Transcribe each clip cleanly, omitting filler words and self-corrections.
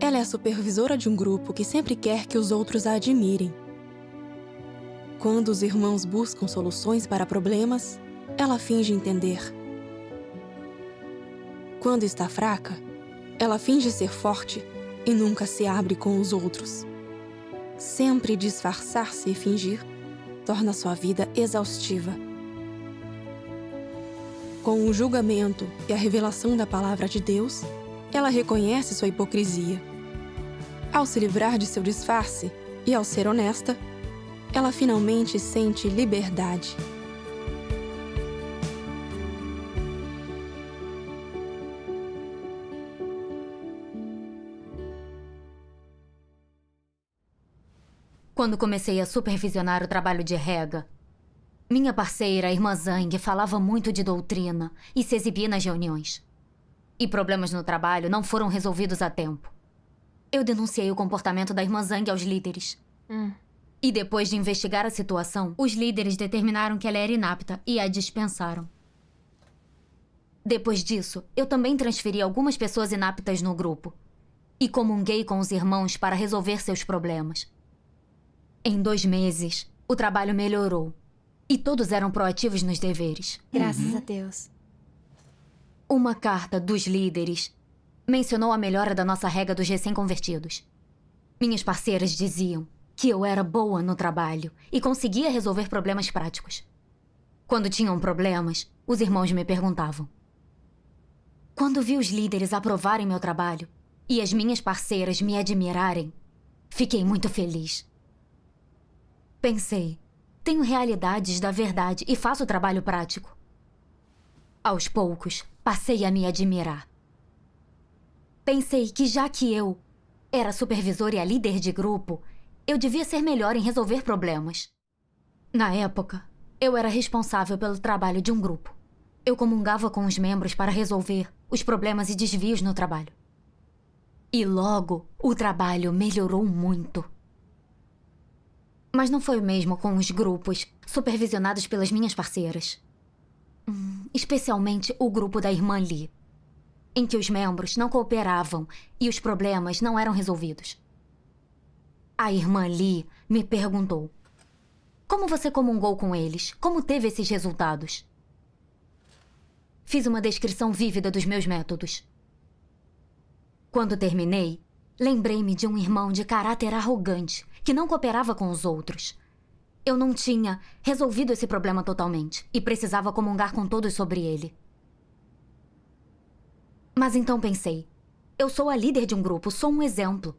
Ela é a supervisora de um grupo que sempre quer que os outros a admirem. Quando os irmãos buscam soluções para problemas, ela finge entender. Quando está fraca, ela finge ser forte e nunca se abre com os outros. Sempre disfarçar-se e fingir torna sua vida exaustiva. Com o julgamento e a revelação da palavra de Deus, ela reconhece sua hipocrisia. Ao se livrar de seu disfarce e ao ser honesta, ela finalmente sente liberdade. Quando comecei a supervisionar o trabalho de Rega, minha parceira, a irmã Zhang, falava muito de doutrina e se exibia nas reuniões. E problemas no trabalho não foram resolvidos a tempo. Eu denunciei o comportamento da irmã Zhang aos líderes. E depois de investigar a situação, os líderes determinaram que ela era inapta e a dispensaram. Depois disso, eu também transferi algumas pessoas inaptas no grupo e comunguei com os irmãos para resolver seus problemas. Em 2 meses, o trabalho melhorou e todos eram proativos nos deveres. Graças a Deus. Uma carta dos líderes mencionou a melhora da nossa Rega dos recém-convertidos. Minhas parceiras diziam que eu era boa no trabalho e conseguia resolver problemas práticos. Quando tinham problemas, os irmãos me perguntavam. Quando vi os líderes aprovarem meu trabalho e as minhas parceiras me admirarem, fiquei muito feliz. Pensei, tenho realidades da verdade e faço trabalho prático. Aos poucos, passei a me admirar. Pensei que já que eu era supervisora e a líder de grupo, eu devia ser melhor em resolver problemas. Na época, eu era responsável pelo trabalho de um grupo. Eu comungava com os membros para resolver os problemas e desvios no trabalho. E logo, o trabalho melhorou muito. Mas não foi o mesmo com os grupos supervisionados pelas minhas parceiras. Especialmente o grupo da irmã Lee, em que os membros não cooperavam e os problemas não eram resolvidos. A irmã Lee me perguntou: como você comungou com eles? Como teve esses resultados? Fiz uma descrição vívida dos meus métodos. Quando terminei, lembrei-me de um irmão de caráter arrogante que não cooperava com os outros. Eu não tinha resolvido esse problema totalmente e precisava comungar com todos sobre ele. Mas então pensei, eu sou a líder de um grupo, sou um exemplo.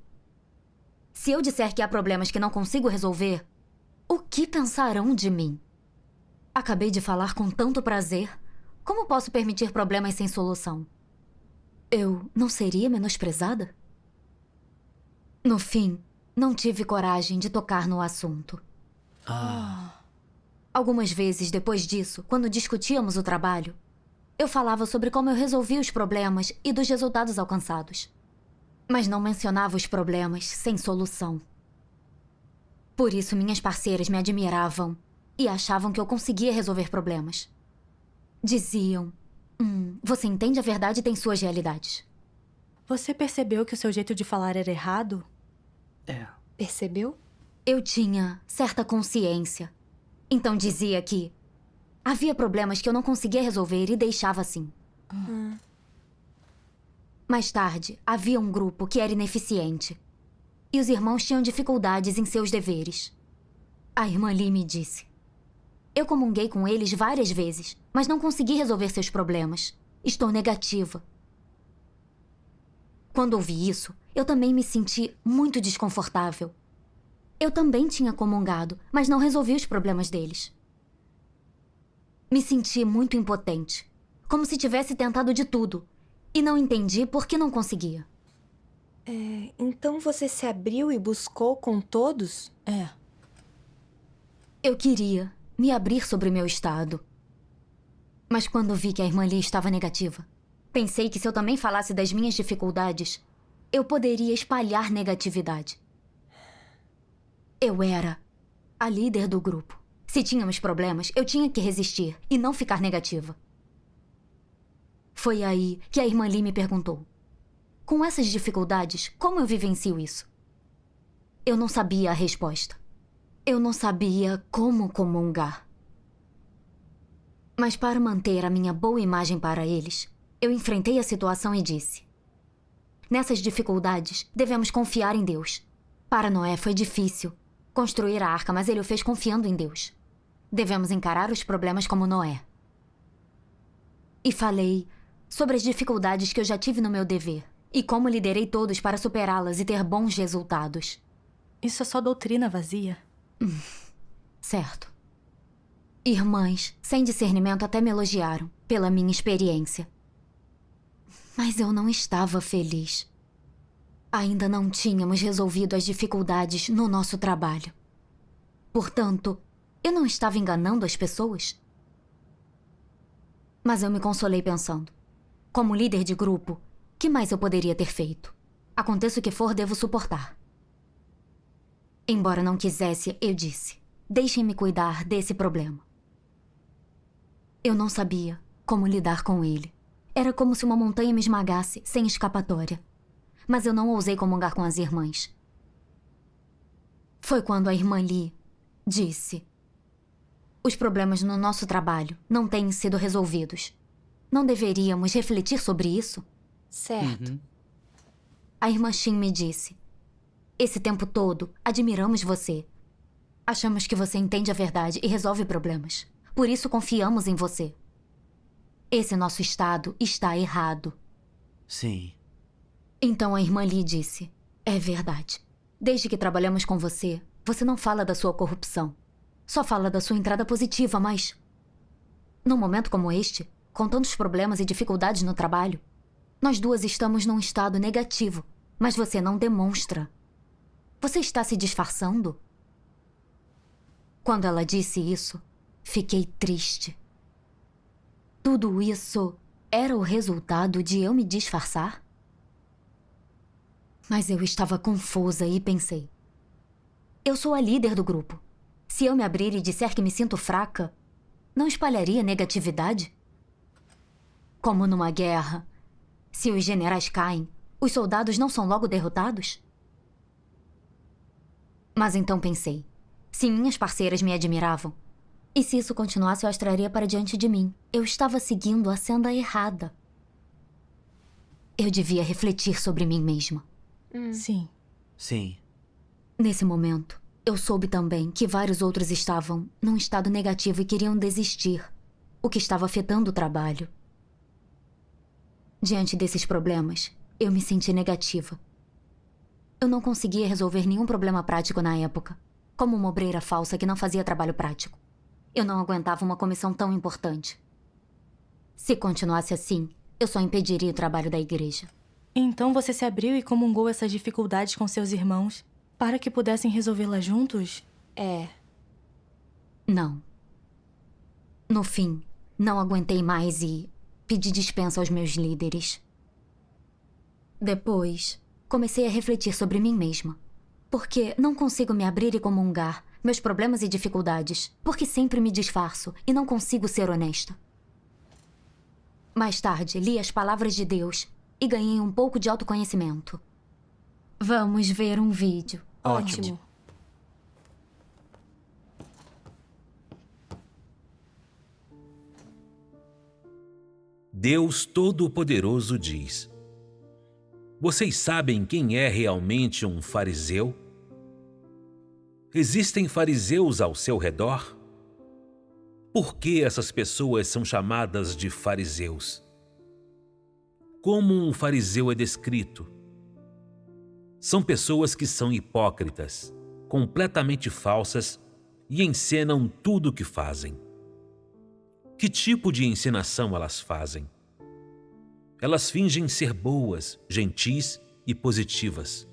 Se eu disser que há problemas que não consigo resolver, o que pensarão de mim? Acabei de falar com tanto prazer. Como posso permitir problemas sem solução? Eu não seria menosprezada? No fim, não tive coragem de tocar no assunto. Algumas vezes depois disso, quando discutíamos o trabalho, eu falava sobre como eu resolvia os problemas e dos resultados alcançados. Mas não mencionava os problemas sem solução. Por isso, minhas parceiras me admiravam e achavam que eu conseguia resolver problemas. Diziam, você entende a verdade e tem suas realidades. Você percebeu que o seu jeito de falar era errado? Percebeu? Eu tinha certa consciência. Então dizia que havia problemas que eu não conseguia resolver e deixava assim. Mais tarde, havia um grupo que era ineficiente. E os irmãos tinham dificuldades em seus deveres. A irmã Lee me disse: eu comunguei com eles várias vezes, mas não consegui resolver seus problemas. Estou negativa. Quando ouvi isso, eu também me senti muito desconfortável. Eu também tinha comungado, mas não resolvi os problemas deles. Me senti muito impotente, como se tivesse tentado de tudo, e não entendi por que não conseguia. Então você se abriu e buscou com todos? Eu queria me abrir sobre meu estado. Mas quando vi que a irmã Lee estava negativa, pensei que se eu também falasse das minhas dificuldades, eu poderia espalhar negatividade. Eu era a líder do grupo. Se tínhamos problemas, eu tinha que resistir e não ficar negativa. Foi aí que a irmã Lee me perguntou: com essas dificuldades, como eu vivencio isso? Eu não sabia a resposta. Eu não sabia como comungar. Mas para manter a minha boa imagem para eles, eu enfrentei a situação e disse: nessas dificuldades, devemos confiar em Deus. Para Noé foi difícil construir a arca, mas ele o fez confiando em Deus. Devemos encarar os problemas como Noé. E falei sobre as dificuldades que eu já tive no meu dever e como liderei todos para superá-las e ter bons resultados. Isso é só doutrina vazia. Certo. Irmãs, sem discernimento, até me elogiaram pela minha experiência. Mas eu não estava feliz. Ainda não tínhamos resolvido as dificuldades no nosso trabalho. Portanto, eu não estava enganando as pessoas? Mas eu me consolei pensando: como líder de grupo, que mais eu poderia ter feito? Aconteça o que for, devo suportar. Embora não quisesse, eu disse: deixem-me cuidar desse problema. Eu não sabia como lidar com ele. Era como se uma montanha me esmagasse, sem escapatória. Mas eu não ousei comungar com as irmãs. Foi quando a irmã Lee disse: os problemas no nosso trabalho não têm sido resolvidos. Não deveríamos refletir sobre isso? Certo. A irmã Shin me disse: esse tempo todo, admiramos você. Achamos que você entende a verdade e resolve problemas. Por isso confiamos em você. Esse nosso estado está errado. Sim. Então a irmã Lee disse: é verdade. Desde que trabalhamos com você, você não fala da sua corrupção. Só fala da sua entrada positiva, mas num momento como este, com tantos problemas e dificuldades no trabalho, nós duas estamos num estado negativo, mas você não demonstra. Você está se disfarçando? Quando ela disse isso, fiquei triste. Tudo isso era o resultado de eu me disfarçar? Mas eu estava confusa e pensei: eu sou a líder do grupo. Se eu me abrir e disser que me sinto fraca, não espalharia negatividade? Como numa guerra, se os generais caem, os soldados não são logo derrotados? Mas então pensei: se minhas parceiras me admiravam, e se isso continuasse, eu as traria para diante de mim. Eu estava seguindo a senda errada. Eu devia refletir sobre mim mesma. Sim. Sim. Nesse momento, eu soube também que vários outros estavam num estado negativo e queriam desistir, o que estava afetando o trabalho. Diante desses problemas, eu me senti negativa. Eu não conseguia resolver nenhum problema prático na época, como uma obreira falsa que não fazia trabalho prático. Eu não aguentava uma comissão tão importante. Se continuasse assim, eu só impediria o trabalho da igreja. Então você se abriu e comungou essas dificuldades com seus irmãos para que pudessem resolvê-las juntos? Não. No fim, não aguentei mais e pedi dispensa aos meus líderes. Depois, comecei a refletir sobre mim mesma. Porque não consigo me abrir e comungar meus problemas e dificuldades, porque sempre me disfarço e não consigo ser honesta. Mais tarde, li as palavras de Deus e ganhei um pouco de autoconhecimento. Vamos ver um vídeo. Ótimo. Deus Todo-Poderoso diz: vocês sabem quem é realmente um fariseu? Existem fariseus ao seu redor? Por que essas pessoas são chamadas de fariseus? Como um fariseu é descrito? São pessoas que são hipócritas, completamente falsas e encenam tudo o que fazem. Que tipo de encenação elas fazem? Elas fingem ser boas, gentis e positivas.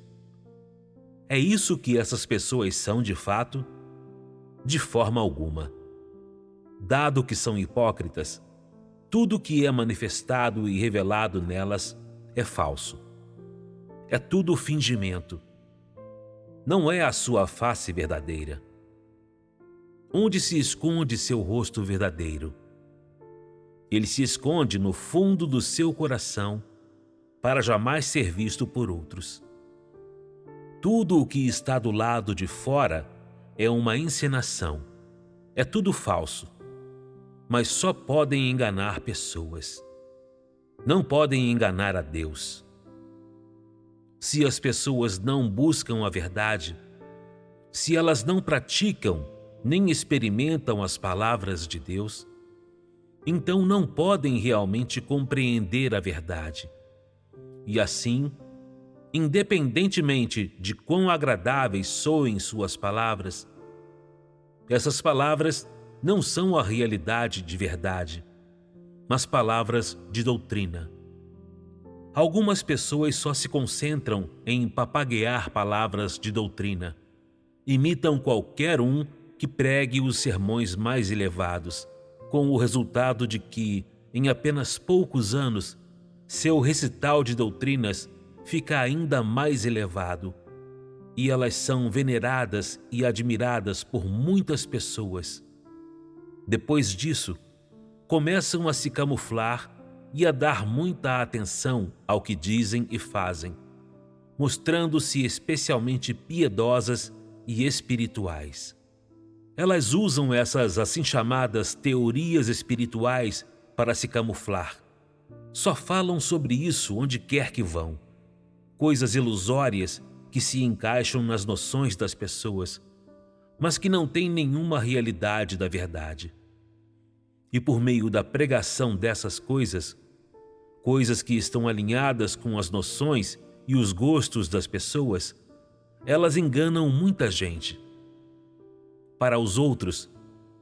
É isso que essas pessoas são de fato? De forma alguma. Dado que são hipócritas, tudo que é manifestado e revelado nelas é falso. É tudo fingimento. Não é a sua face verdadeira. Onde se esconde seu rosto verdadeiro? Ele se esconde no fundo do seu coração, para jamais ser visto por outros. Tudo o que está do lado de fora é uma encenação. É tudo falso. Mas só podem enganar pessoas. Não podem enganar a Deus. Se as pessoas não buscam a verdade, se elas não praticam nem experimentam as palavras de Deus, então não podem realmente compreender a verdade. E assim, independentemente de quão agradáveis soem suas palavras, essas palavras não são a realidade de verdade, mas palavras de doutrina. Algumas pessoas só se concentram em papaguear palavras de doutrina. Imitam qualquer um que pregue os sermões mais elevados, com o resultado de que, em apenas poucos anos, seu recital de doutrinas fica ainda mais elevado, e elas são veneradas e admiradas por muitas pessoas. Depois disso, começam a se camuflar e a dar muita atenção ao que dizem e fazem, mostrando-se especialmente piedosas e espirituais. Elas usam essas assim chamadas teorias espirituais para se camuflar. Só falam sobre isso onde quer que vão. Coisas ilusórias que se encaixam nas noções das pessoas, mas que não têm nenhuma realidade da verdade. E por meio da pregação dessas coisas, coisas que estão alinhadas com as noções e os gostos das pessoas, elas enganam muita gente. Para os outros,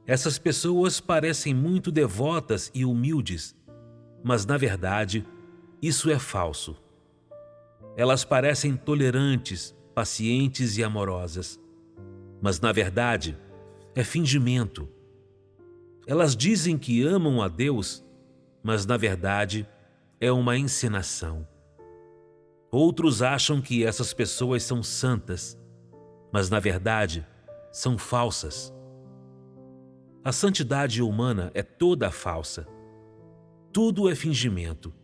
essas pessoas parecem muito devotas e humildes, mas na verdade, isso é falso. Elas parecem tolerantes, pacientes e amorosas, mas na verdade, é fingimento. Elas dizem que amam a Deus, mas na verdade, é uma encenação. Outros acham que essas pessoas são santas, mas na verdade, são falsas. A santidade humana é toda falsa. Tudo é fingimento,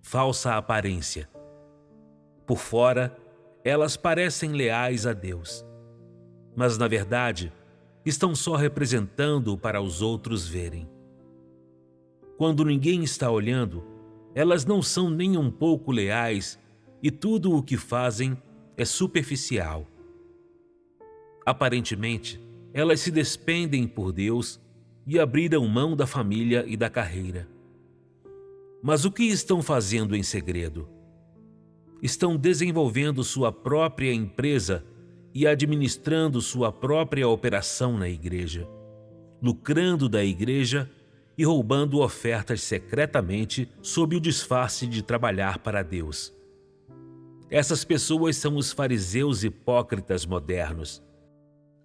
falsa aparência. Por fora, elas parecem leais a Deus, mas na verdade, estão só representando para os outros verem. Quando ninguém está olhando, elas não são nem um pouco leais e tudo o que fazem é superficial. Aparentemente, elas se despendem por Deus e abriram mão da família e da carreira. Mas o que estão fazendo em segredo? Estão desenvolvendo sua própria empresa e administrando sua própria operação na igreja, lucrando da igreja e roubando ofertas secretamente sob o disfarce de trabalhar para Deus. Essas pessoas são os fariseus hipócritas modernos.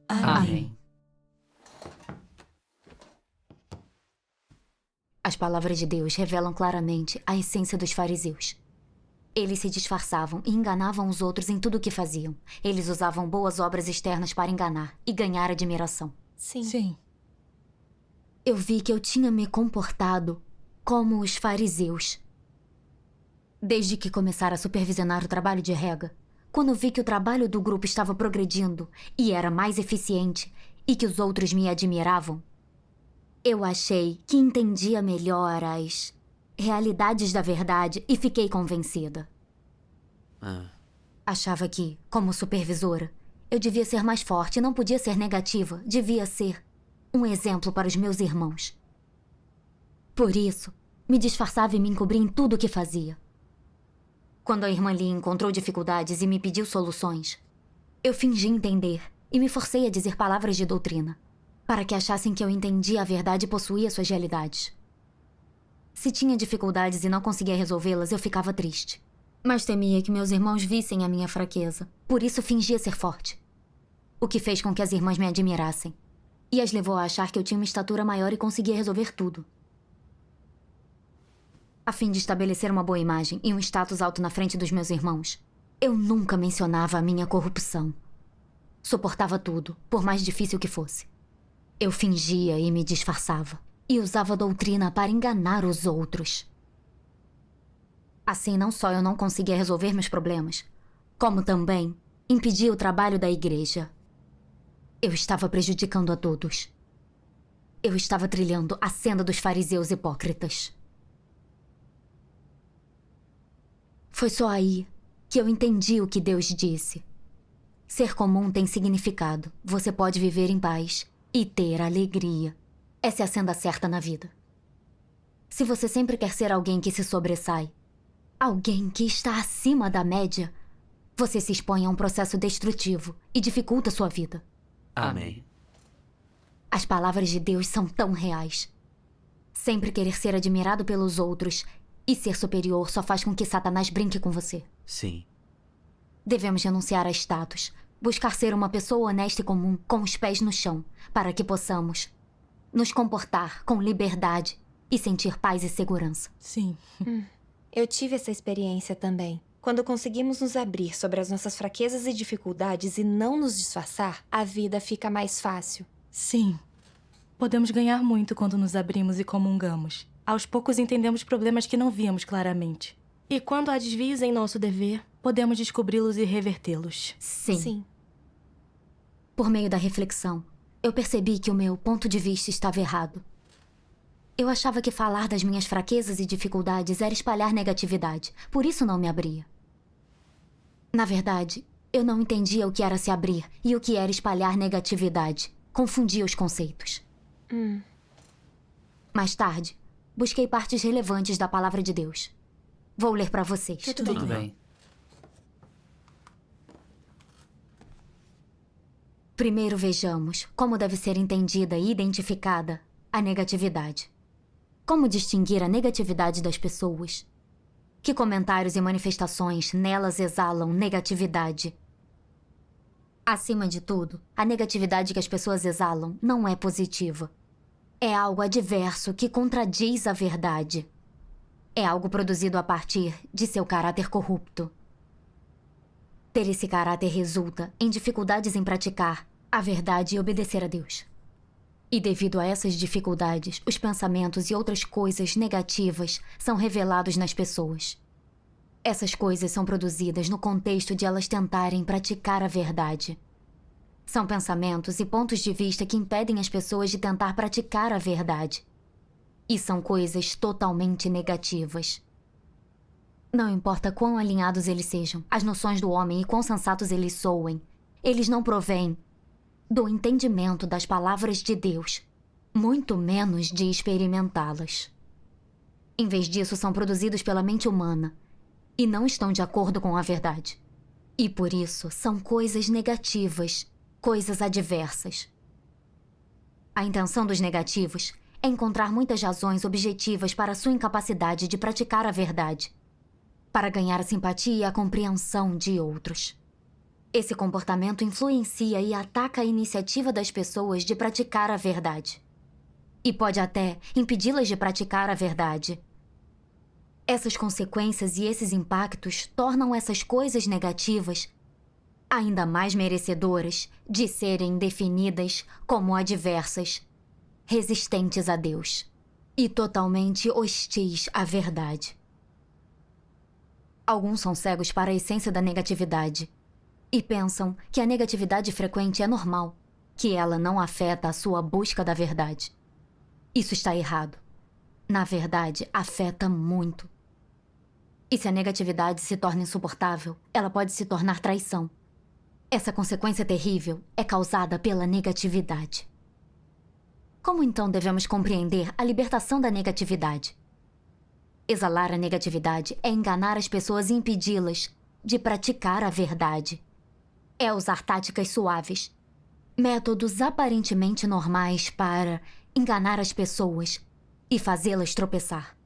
Amém. As palavras de Deus revelam claramente a essência dos fariseus. Eles se disfarçavam e enganavam os outros em tudo o que faziam. Eles usavam boas obras externas para enganar e ganhar admiração. Sim. Eu vi que eu tinha me comportado como os fariseus. Desde que começara a supervisionar o trabalho de Rega, quando vi que o trabalho do grupo estava progredindo e era mais eficiente e que os outros me admiravam, eu achei que entendia melhor as realidades da verdade e fiquei convencida. Achava que, como supervisora, eu devia ser mais forte, não podia ser negativa, devia ser um exemplo para os meus irmãos. Por isso, me disfarçava e me encobria em tudo o que fazia. Quando a irmã Lee encontrou dificuldades e me pediu soluções, eu fingi entender e me forcei a dizer palavras de doutrina, para que achassem que eu entendia a verdade e possuía suas realidades. Se tinha dificuldades e não conseguia resolvê-las, eu ficava triste. Mas temia que meus irmãos vissem a minha fraqueza. Por isso fingia ser forte. O que fez com que as irmãs me admirassem. E as levou a achar que eu tinha uma estatura maior e conseguia resolver tudo. A fim de estabelecer uma boa imagem e um status alto na frente dos meus irmãos, eu nunca mencionava a minha corrupção. Suportava tudo, por mais difícil que fosse. Eu fingia e me disfarçava. E usava a doutrina para enganar os outros. Assim, não só eu não conseguia resolver meus problemas, como também impedia o trabalho da igreja. Eu estava prejudicando a todos. Eu estava trilhando a senda dos fariseus hipócritas. Foi só aí que eu entendi o que Deus disse. Ser comum tem significado. Você pode viver em paz e ter alegria. Essa é a senda certa na vida. Se você sempre quer ser alguém que se sobressai, alguém que está acima da média, você se expõe a um processo destrutivo e dificulta sua vida. Amém. As palavras de Deus são tão reais. Sempre querer ser admirado pelos outros e ser superior só faz com que Satanás brinque com você. Sim. Devemos renunciar a status, buscar ser uma pessoa honesta e comum, com os pés no chão, para que possamos nos comportar com liberdade e sentir paz e segurança. Sim. Eu tive essa experiência também. Quando conseguimos nos abrir sobre as nossas fraquezas e dificuldades e não nos disfarçar, a vida fica mais fácil. Sim. Podemos ganhar muito quando nos abrimos e comungamos. Aos poucos entendemos problemas que não víamos claramente. E quando há desvios em nosso dever, podemos descobri-los e revertê-los. Sim. Por meio da reflexão, eu percebi que o meu ponto de vista estava errado. Eu achava que falar das minhas fraquezas e dificuldades era espalhar negatividade. Por isso não me abria. Na verdade, eu não entendia o que era se abrir e o que era espalhar negatividade. Confundia os conceitos. Mais tarde, busquei partes relevantes da palavra de Deus. Vou ler para vocês. Tudo bem. Primeiro vejamos como deve ser entendida e identificada a negatividade. Como distinguir a negatividade das pessoas? Que comentários e manifestações nelas exalam negatividade? Acima de tudo, a negatividade que as pessoas exalam não é positiva. É algo adverso que contradiz a verdade. É algo produzido a partir de seu caráter corrupto. Ter esse caráter resulta em dificuldades em praticar a verdade e obedecer a Deus. E devido a essas dificuldades, os pensamentos e outras coisas negativas são revelados nas pessoas. Essas coisas são produzidas no contexto de elas tentarem praticar a verdade. São pensamentos e pontos de vista que impedem as pessoas de tentar praticar a verdade. E são coisas totalmente negativas. Não importa quão alinhados eles sejam, as noções do homem e quão sensatos eles soem, eles não provêm do entendimento das palavras de Deus, muito menos de experimentá-las. Em vez disso, são produzidos pela mente humana e não estão de acordo com a verdade. E por isso, são coisas negativas, coisas adversas. A intenção dos negativos é encontrar muitas razões objetivas para sua incapacidade de praticar a verdade, para ganhar a simpatia e a compreensão de outros. Esse comportamento influencia e ataca a iniciativa das pessoas de praticar a verdade. E pode até impedi-las de praticar a verdade. Essas consequências e esses impactos tornam essas coisas negativas ainda mais merecedoras de serem definidas como adversas, resistentes a Deus e totalmente hostis à verdade. Alguns são cegos para a essência da negatividade e pensam que a negatividade frequente é normal, que ela não afeta a sua busca da verdade. Isso está errado. Na verdade, afeta muito. E se a negatividade se torna insuportável, ela pode se tornar traição. Essa consequência terrível é causada pela negatividade. Como então devemos compreender a libertação da negatividade? Exalar a negatividade é enganar as pessoas e impedi-las de praticar a verdade. É usar táticas suaves, métodos aparentemente normais para enganar as pessoas e fazê-las tropeçar.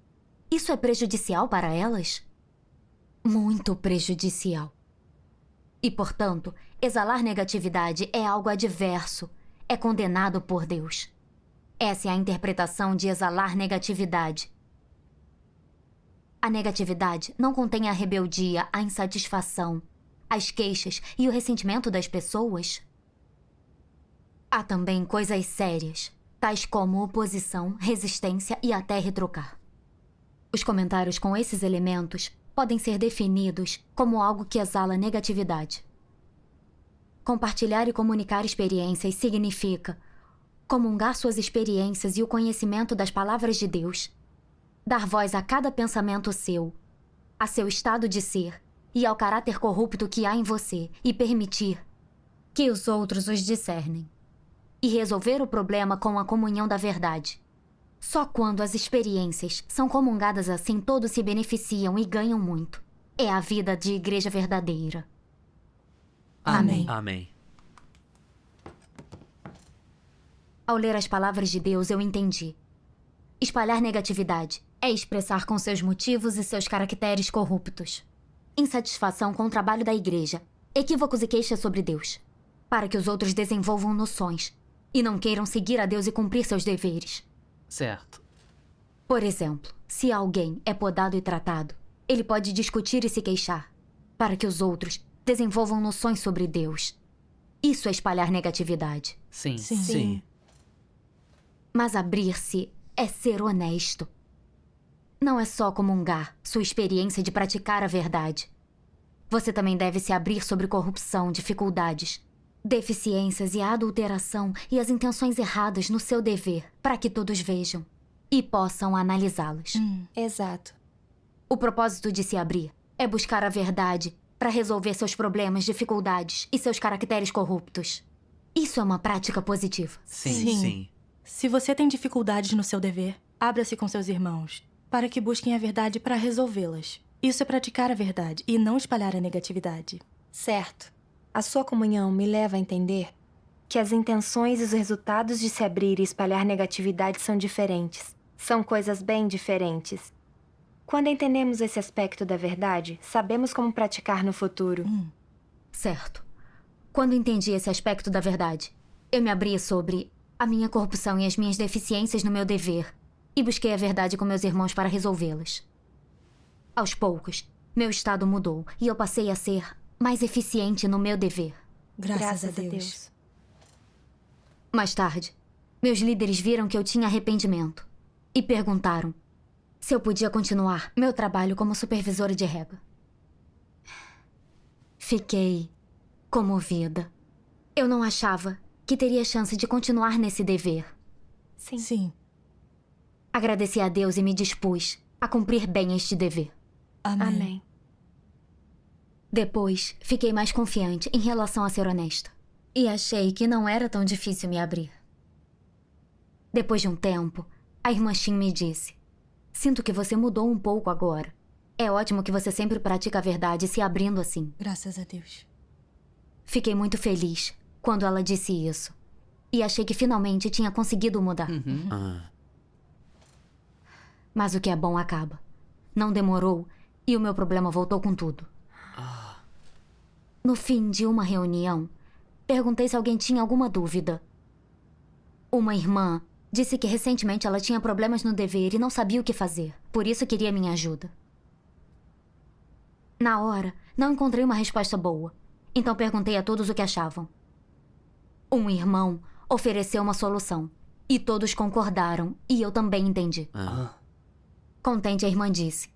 Isso é prejudicial para elas? Muito prejudicial. E, portanto, exalar negatividade é algo adverso, é condenado por Deus. Essa é a interpretação de exalar negatividade. A negatividade não contém a rebeldia, a insatisfação, as queixas e o ressentimento das pessoas. Há também coisas sérias, tais como oposição, resistência e até retrucar. Os comentários com esses elementos podem ser definidos como algo que exala negatividade. Compartilhar e comunicar experiências significa comungar suas experiências e o conhecimento das palavras de Deus, dar voz a cada pensamento seu, a seu estado de ser e ao caráter corrupto que há em você e permitir que os outros os discernem. E resolver o problema com a comunhão da verdade. Só quando as experiências são comungadas assim, todos se beneficiam e ganham muito. É a vida de igreja verdadeira. Amém. Amém. Ao ler as palavras de Deus, eu entendi. Espalhar negatividade é expressar com seus motivos e seus caracteres corruptos. Insatisfação com o trabalho da igreja, equívocos e queixas sobre Deus, para que os outros desenvolvam noções e não queiram seguir a Deus e cumprir seus deveres. Certo. Por exemplo, se alguém é podado e tratado, ele pode discutir e se queixar, para que os outros desenvolvam noções sobre Deus. Isso é espalhar negatividade. Sim. Sim. Mas abrir-se é ser honesto. Não é só comungar sua experiência de praticar a verdade. Você também deve se abrir sobre corrupção, dificuldades, deficiências e a adulteração e as intenções erradas no seu dever, para que todos vejam e possam analisá-las. Exato. O propósito de se abrir é buscar a verdade para resolver seus problemas, dificuldades e seus caracteres corruptos. Isso é uma prática positiva. Sim. Se você tem dificuldades no seu dever, abra-se com seus irmãos, para que busquem a verdade para resolvê-las. Isso é praticar a verdade e não espalhar a negatividade. Certo. A sua comunhão me leva a entender que as intenções e os resultados de se abrir e espalhar negatividade são diferentes. São coisas bem diferentes. Quando entendemos esse aspecto da verdade, sabemos como praticar no futuro. Certo. Quando entendi esse aspecto da verdade, eu me abri sobre a minha corrupção e as minhas deficiências no meu dever e busquei a verdade com meus irmãos para resolvê-las. Aos poucos, meu estado mudou e eu passei a ser mais eficiente no meu dever. Graças a Deus. Mais tarde, meus líderes viram que eu tinha arrependimento e perguntaram se eu podia continuar meu trabalho como supervisora de rega. Fiquei comovida. Eu não achava que teria chance de continuar nesse dever. Sim. Agradeci a Deus e me dispus a cumprir bem este dever. Amém. Depois, fiquei mais confiante em relação a ser honesta. E achei que não era tão difícil me abrir. Depois de um tempo, a irmã Shin me disse: "Sinto que você mudou um pouco agora. É ótimo que você sempre pratica a verdade se abrindo assim." Graças a Deus. Fiquei muito feliz quando ela disse isso. E achei que finalmente tinha conseguido mudar. Mas o que é bom acaba. Não demorou e o meu problema voltou com tudo. No fim de uma reunião, perguntei se alguém tinha alguma dúvida. Uma irmã disse que recentemente ela tinha problemas no dever e não sabia o que fazer. Por isso queria minha ajuda. Na hora, não encontrei uma resposta boa. Então perguntei a todos o que achavam. Um irmão ofereceu uma solução. E todos concordaram. E eu também entendi. Contente, a irmã disse: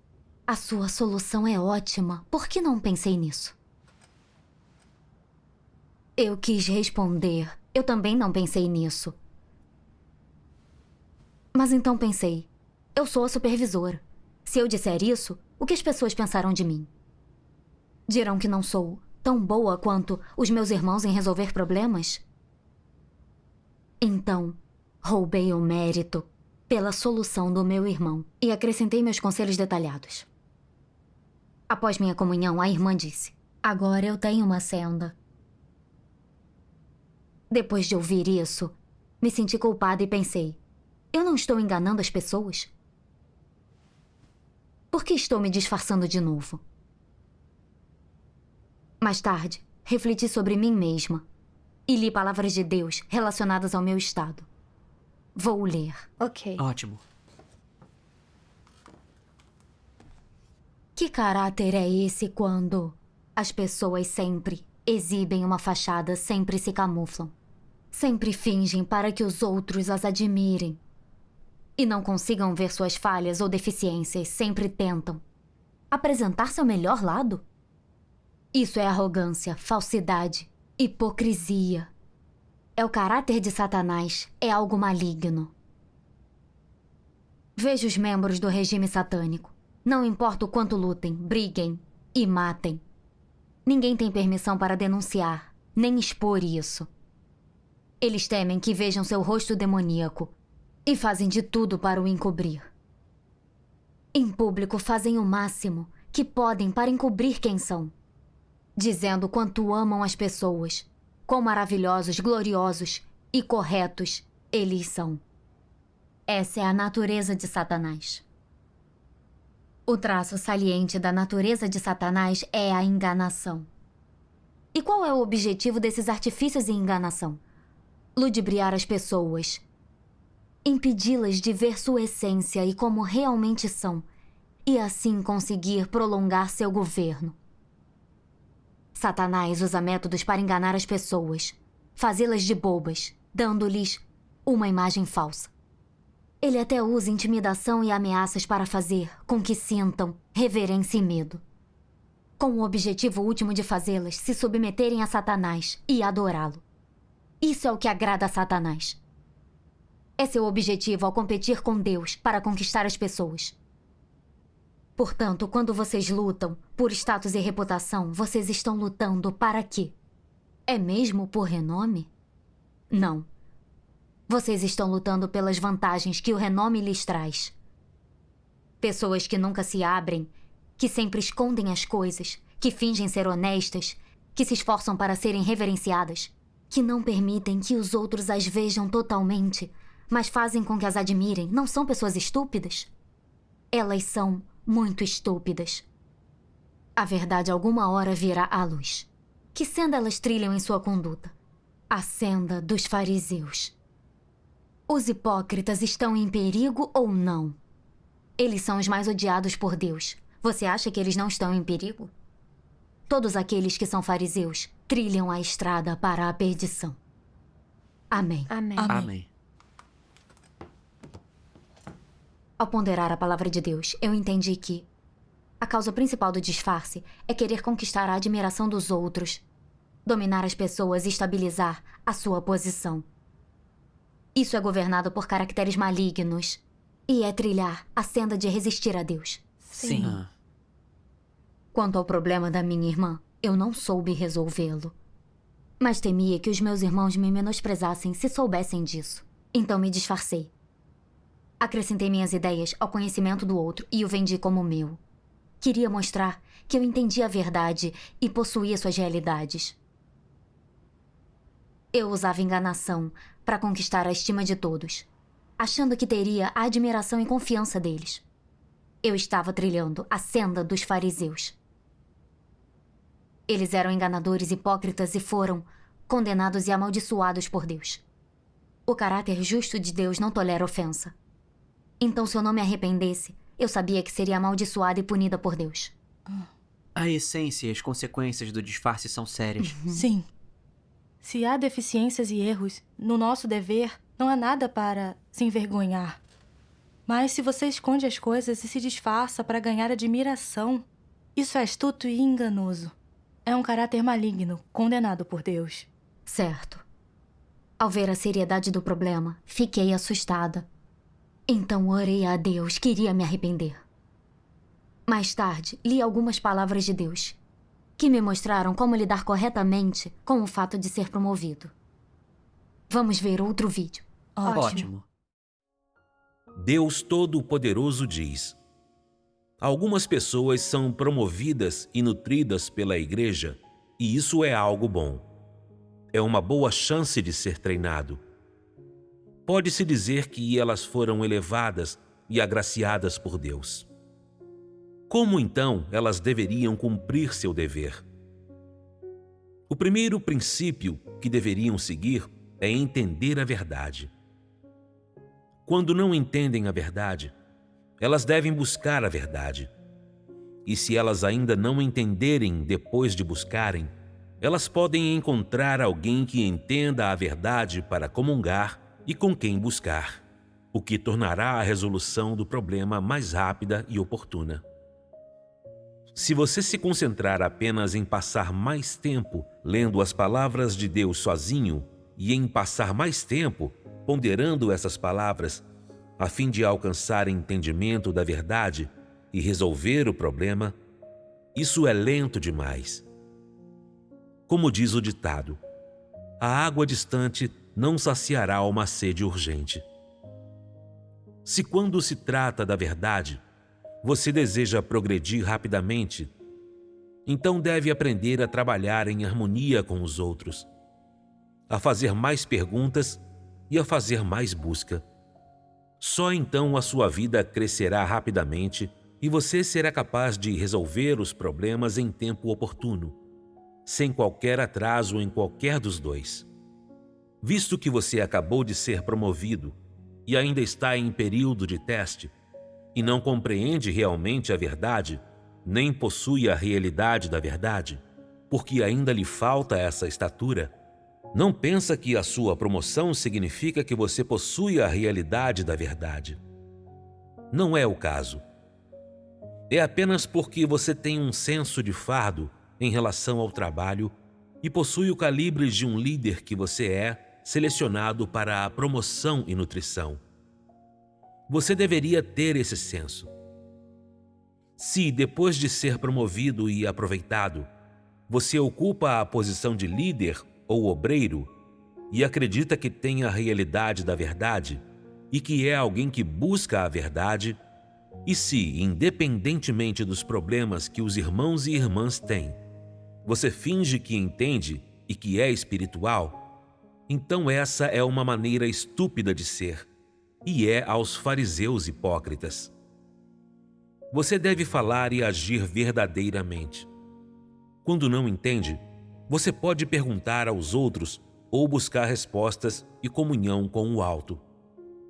"A sua solução é ótima. Por que não pensei nisso?" Eu quis responder: "Eu também não pensei nisso." Mas então pensei: eu sou a supervisora. Se eu disser isso, o que as pessoas pensarão de mim? Dirão que não sou tão boa quanto os meus irmãos em resolver problemas? Então, roubei o mérito pela solução do meu irmão e acrescentei meus conselhos detalhados. Após minha comunhão, a irmã disse: "Agora eu tenho uma senda." Depois de ouvir isso, me senti culpada e pensei: eu não estou enganando as pessoas? Por que estou me disfarçando de novo? Mais tarde, refleti sobre mim mesma e li palavras de Deus relacionadas ao meu estado. Vou ler. Ok. Ótimo. Que caráter é esse quando as pessoas sempre exibem uma fachada, sempre se camuflam, sempre fingem para que os outros as admirem e não consigam ver suas falhas ou deficiências, sempre tentam Apresentar seu melhor lado? Isso é arrogância, falsidade, hipocrisia. É o caráter de Satanás, é algo maligno. Veja os membros do regime satânico. Não importa o quanto lutem, briguem e matem. Ninguém tem permissão para denunciar, nem expor isso. Eles temem que vejam seu rosto demoníaco e fazem de tudo para o encobrir. Em público fazem o máximo que podem para encobrir quem são, dizendo quanto amam as pessoas, quão maravilhosos, gloriosos e corretos eles são. Essa é a natureza de Satanás. O traço saliente da natureza de Satanás é a enganação. E qual é o objetivo desses artifícios de enganação? Ludibriar as pessoas, impedi-las de ver sua essência e como realmente são, e assim conseguir prolongar seu governo. Satanás usa métodos para enganar as pessoas, fazê-las de bobas, dando-lhes uma imagem falsa. Ele até usa intimidação e ameaças para fazer com que sintam reverência e medo, com o objetivo último de fazê-las se submeterem a Satanás e adorá-lo. Isso é o que agrada a Satanás. É seu objetivo ao competir com Deus para conquistar as pessoas. Portanto, quando vocês lutam por status e reputação, vocês estão lutando para quê? É mesmo por renome? Não. Vocês estão lutando pelas vantagens que o renome lhes traz. Pessoas que nunca se abrem, que sempre escondem as coisas, que fingem ser honestas, que se esforçam para serem reverenciadas, que não permitem que os outros as vejam totalmente, mas fazem com que as admirem, não são pessoas estúpidas? Elas são muito estúpidas. A verdade alguma hora virá à luz. Que senda elas trilham em sua conduta? A senda dos fariseus. Os hipócritas estão em perigo ou não? Eles são os mais odiados por Deus. Você acha que eles não estão em perigo? Todos aqueles que são fariseus trilham a estrada para a perdição. Amém. Amém. Amém. Ao ponderar a palavra de Deus, eu entendi que a causa principal do disfarce é querer conquistar a admiração dos outros, dominar as pessoas e estabilizar a sua posição. Isso é governado por caracteres malignos e é trilhar a senda de resistir a Deus. Sim. Ah, Quanto ao problema da minha irmã, eu não soube resolvê-lo. Mas temia que os meus irmãos me menosprezassem se soubessem disso. Então me disfarcei. Acrescentei minhas ideias ao conhecimento do outro e o vendi como meu. Queria mostrar que eu entendia a verdade e possuía suas realidades. Eu usava enganação para conquistar a estima de todos, achando que teria a admiração e confiança deles. Eu estava trilhando a senda dos fariseus. Eles eram enganadores, hipócritas e foram condenados e amaldiçoados por Deus. O caráter justo de Deus não tolera ofensa. Então, se eu não me arrependesse, eu sabia que seria amaldiçoada e punida por Deus. a essência e as consequências do disfarce são sérias. Sim. Se há deficiências e erros no nosso dever, não há nada para se envergonhar. Mas se você esconde as coisas e se disfarça para ganhar admiração, isso é astuto e enganoso. É um caráter maligno, condenado por Deus. Certo. Ao ver a seriedade do problema, fiquei assustada. Então orei a Deus, queria me arrepender. Mais tarde, li algumas palavras de Deus, que me mostraram como lidar corretamente com o fato de ser promovido. Vamos ver outro vídeo. Ótimo. Deus Todo-Poderoso diz: algumas pessoas são promovidas e nutridas pela igreja, e isso é algo bom. É uma boa chance de ser treinado. Pode-se dizer que elas foram elevadas e agraciadas por Deus. Como então elas deveriam cumprir seu dever? O primeiro princípio que deveriam seguir é entender a verdade. Quando não entendem a verdade, elas devem buscar a verdade. E se elas ainda não entenderem depois de buscarem, elas podem encontrar alguém que entenda a verdade para comungar e com quem buscar, o que tornará a resolução do problema mais rápida e oportuna. Se você se concentrar apenas em passar mais tempo lendo as palavras de Deus sozinho e em passar mais tempo ponderando essas palavras, a fim de alcançar entendimento da verdade e resolver o problema, isso é lento demais. Como diz o ditado, a água distante não saciará uma sede urgente. Se quando se trata da verdade, você deseja progredir rapidamente, então deve aprender a trabalhar em harmonia com os outros, a fazer mais perguntas e a fazer mais busca. Só então a sua vida crescerá rapidamente e você será capaz de resolver os problemas em tempo oportuno, sem qualquer atraso em qualquer dos dois. Visto que você acabou de ser promovido e ainda está em período de teste, e não compreende realmente a verdade, nem possui a realidade da verdade, porque ainda lhe falta essa estatura, não pensa que a sua promoção significa que você possui a realidade da verdade. Não é o caso. É apenas porque você tem um senso de fardo em relação ao trabalho e possui o calibre de um líder que você é selecionado para a promoção e nutrição. Você deveria ter esse senso. Se, depois de ser promovido e aproveitado, você ocupa a posição de líder ou obreiro e acredita que tem a realidade da verdade e que é alguém que busca a verdade, e se, independentemente dos problemas que os irmãos e irmãs têm, você finge que entende e que é espiritual, então essa é uma maneira estúpida de ser, e é aos fariseus hipócritas. Você deve falar e agir verdadeiramente. Quando não entende, você pode perguntar aos outros ou buscar respostas e comunhão com o alto.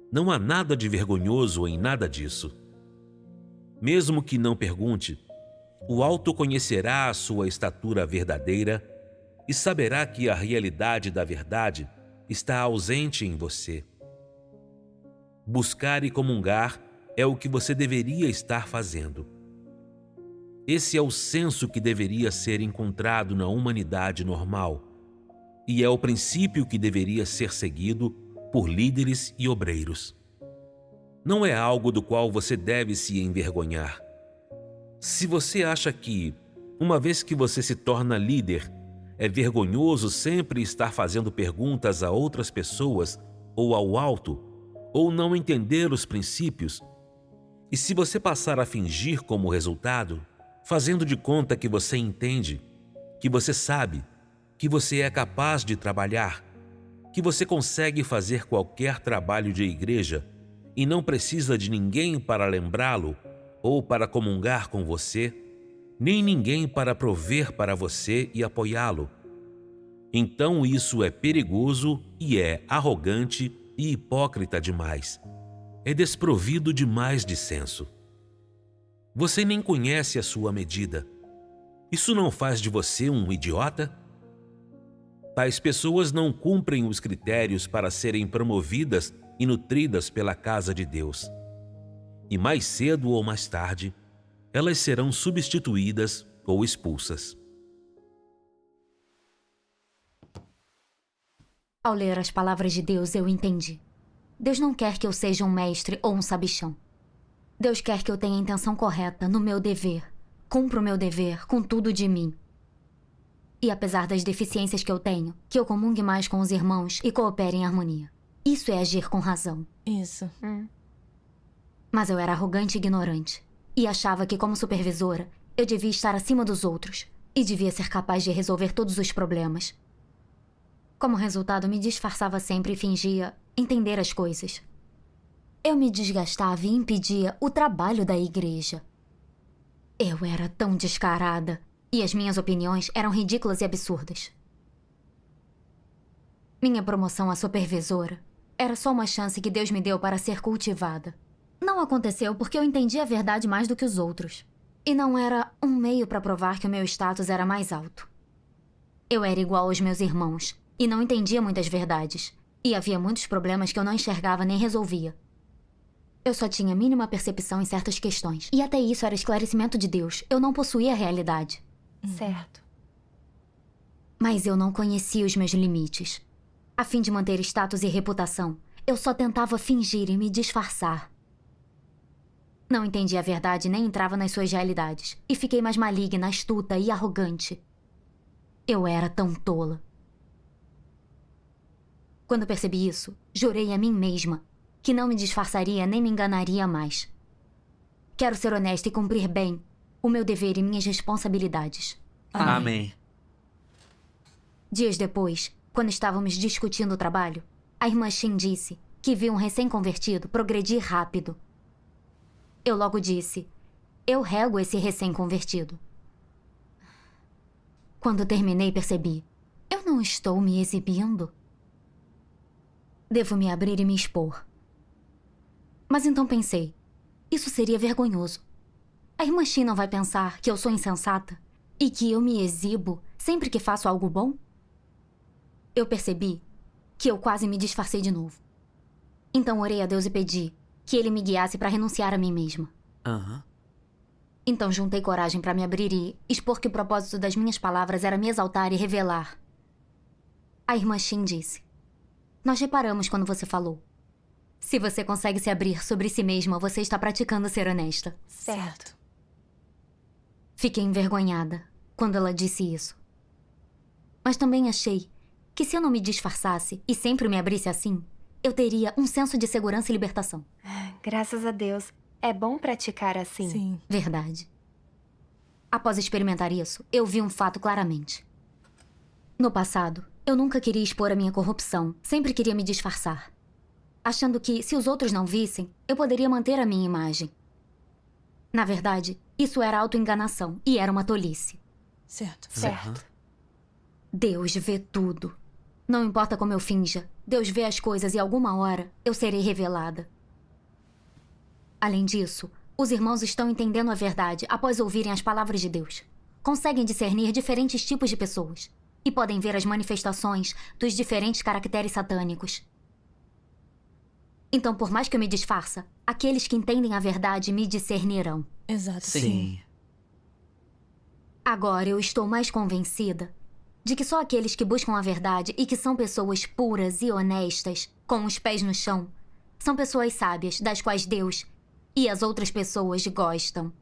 Não há nada de vergonhoso em nada disso. Mesmo que não pergunte, o alto conhecerá a sua estatura verdadeira e saberá que a realidade da verdade está ausente em você. Buscar e comungar é o que você deveria estar fazendo. Esse é o senso que deveria ser encontrado na humanidade normal e é o princípio que deveria ser seguido por líderes e obreiros. Não é algo do qual você deve se envergonhar. Se você acha que, uma vez que você se torna líder, é vergonhoso sempre estar fazendo perguntas a outras pessoas ou ao alto, ou não entender os princípios, e se você passar a fingir como resultado, fazendo de conta que você entende, que você sabe, que você é capaz de trabalhar, que você consegue fazer qualquer trabalho de igreja e não precisa de ninguém para lembrá-lo ou para comungar com você, nem ninguém para prover para você e apoiá-lo. Então isso é perigoso e é arrogante e hipócrita demais. É desprovido demais de senso. Você nem conhece a sua medida. Isso não faz de você um idiota? Tais pessoas não cumprem os critérios para serem promovidas e nutridas pela casa de Deus. E mais cedo ou mais tarde, elas serão substituídas ou expulsas. Ao ler as palavras de Deus, eu entendi. Deus não quer que eu seja um mestre ou um sabichão. Deus quer que eu tenha a intenção correta no meu dever. Cumpra o meu dever com tudo de mim. E apesar das deficiências que eu tenho, que eu comungue mais com os irmãos e coopere em harmonia. Isso é agir com razão. Isso. Mas eu era arrogante e ignorante. E achava que, como supervisora, eu devia estar acima dos outros. E devia ser capaz de resolver todos os problemas. Como resultado, me disfarçava sempre e fingia entender as coisas. Eu me desgastava e impedia o trabalho da igreja. Eu era tão descarada. E as minhas opiniões eram ridículas e absurdas. Minha promoção a supervisora era só uma chance que Deus me deu para ser cultivada. Não aconteceu porque eu entendi a verdade mais do que os outros. E não era um meio para provar que o meu status era mais alto. Eu era igual aos meus irmãos e não entendia muitas verdades. E havia muitos problemas que eu não enxergava nem resolvia. Eu só tinha mínima percepção em certas questões. E até isso era esclarecimento de Deus. Eu não possuía a realidade. Certo. Mas eu não conhecia os meus limites. A fim de manter status e reputação, eu só tentava fingir e me disfarçar. Não entendia a verdade nem entrava nas suas realidades. E fiquei mais maligna, astuta e arrogante. Eu era tão tola. Quando percebi isso, jurei a mim mesma que não me disfarçaria nem me enganaria mais. Quero ser honesta e cumprir bem o meu dever e minhas responsabilidades. Amém. Dias depois, quando estávamos discutindo o trabalho, a irmã Shin disse que viu um recém-convertido progredir rápido. Eu logo disse, eu rego esse recém-convertido. Quando terminei, percebi, eu não estou me exibindo. Devo me abrir e me expor. Mas então pensei, isso seria vergonhoso. A irmã Shin não vai pensar que eu sou insensata e que eu me exibo sempre que faço algo bom? Eu percebi que eu quase me disfarcei de novo. Então orei a Deus e pedi que Ele me guiasse para renunciar a mim mesma. Então juntei coragem para me abrir e expor que o propósito das minhas palavras era me exaltar e revelar. A irmã Shin disse, nós reparamos quando você falou. Se você consegue se abrir sobre si mesma, você está praticando ser honesta. Certo. Fiquei envergonhada quando ela disse isso. Mas também achei que se eu não me disfarçasse e sempre me abrisse assim, eu teria um senso de segurança e libertação. Graças a Deus. É bom praticar assim. Sim. Verdade. Após experimentar isso, eu vi um fato claramente. No passado, eu nunca queria expor a minha corrupção. Sempre queria me disfarçar. Achando que, se os outros não vissem, eu poderia manter a minha imagem. Na verdade, isso era autoenganação e era uma tolice. Certo. Certo. Deus vê tudo. Não importa como eu finja, Deus vê as coisas e alguma hora eu serei revelada. Além disso, os irmãos estão entendendo a verdade após ouvirem as palavras de Deus. Conseguem discernir diferentes tipos de pessoas e podem ver as manifestações dos diferentes caracteres satânicos. Então, por mais que eu me disfarça, aqueles que entendem a verdade me discernirão. Exato. Sim. Agora eu estou mais convencida de que só aqueles que buscam a verdade e que são pessoas puras e honestas, com os pés no chão, são pessoas sábias, das quais Deus e as outras pessoas gostam.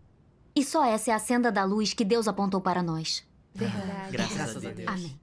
E só essa é a senda da luz que Deus apontou para nós. Verdade. Graças a Deus. Amém.